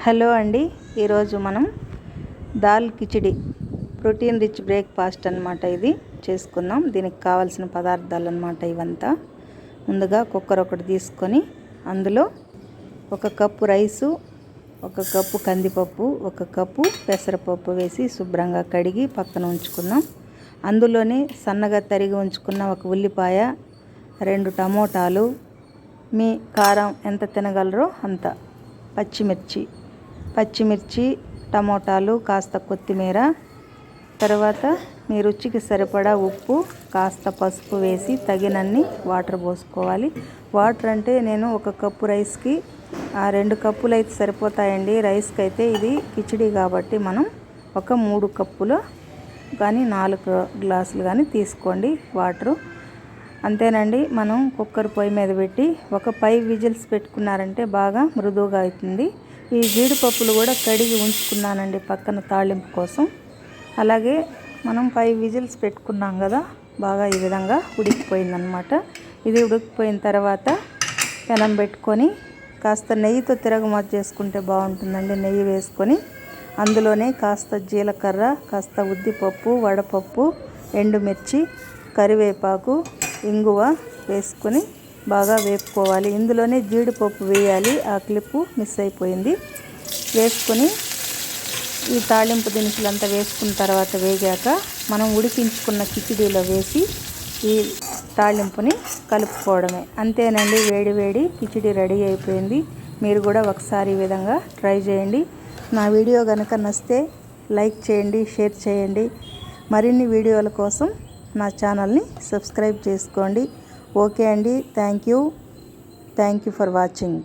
Hello అండి, ఈరోజు మనం dal khichdi protein rich breakfast అన్నమాట. ఇది చేసుకుందాం. దీనికి కావాల్సిన పదార్థాలు అన్నమాట ఇవంతా. ముందుగా కుక్కర్ ఒకటి తీసుకొని అందులో 1 కప్పు రైసు, 1 కప్పు కందిపప్పు, 1 కప్పు పెసరపప్పు వేసి శుభ్రంగా కడిగి పక్కన ఉంచుకుందాం. అందులోనే సన్నగా తరిగి ఉంచుకున్న 1 ఉల్లిపాయ, 2 టమోటాలు, మీ కారం ఎంత తినగలరో అంత, పచ్చిమిర్చి, టమోటాలు, కాస్త కొత్తిమీర, తర్వాత మీ రుచికి సరిపడా ఉప్పు, కాస్త పసుపు వేసి తగినన్ని వాటర్ పోసుకోవాలి. వాటర్ అంటే నేను 1 కప్పు రైస్కి 2 కప్పులు అయితే సరిపోతాయండి. రైస్కి అయితే ఇది కిచిడి కాబట్టి మనం ఒక 3 కప్పులు కానీ 4 గ్లాసులు కానీ తీసుకోండి వాటరు. అంతేనండి. మనం కుక్కర్ పొయ్యి మీద పెట్టి ఒక 5 విజిల్స్ పెట్టుకున్నారంటే బాగా మృదువుగా అవుతుంది. ఈ జీడిపప్పులు కూడా కడిగి ఉంచుకున్నానండి పక్కన తాళింపు కోసం. అలాగే మనం 5 విజిల్స్ పెట్టుకున్నాం కదా, బాగా ఈ విధంగా ఉడికిపోయిందనమాట. ఇది ఉడికిపోయిన తర్వాత పెనం పెట్టుకొని కాస్త నెయ్యితో తిరగమాత చేసుకుంటే బాగుంటుందండి. నెయ్యి వేసుకొని అందులోనే కాస్త జీలకర్ర, కాస్త ఉద్దిపప్పు, వడపప్పు, ఎండుమిర్చి, కరివేపాకు, ఇంగువ వేసుకొని బాగా వేపుకోవాలి. ఇందులోనే జీడిపప్పు వేయాలి, ఆ క్లిప్పు మిస్ అయిపోయింది. వేసుకొని ఈ తాళింపు దినుసులంతా వేసుకున్న తర్వాత వేగాక మనం ఉడికించుకున్న కిచిడీలో వేసి ఈ తాళింపుని కలుపుకోవడమే. అంతేనండి, వేడి వేడి కిచిడి రెడీ అయిపోయింది. మీరు కూడా ఒకసారి ఈ విధంగా ట్రై చేయండి. నా వీడియో కనుక నచ్చితే లైక్ చేయండి, షేర్ చేయండి. మరిన్ని వీడియోల కోసం నా ఛానల్ని సబ్స్క్రైబ్ చేసుకోండి. ఓకే అండి, థ్యాంక్ యూ ఫర్ వాచింగ్.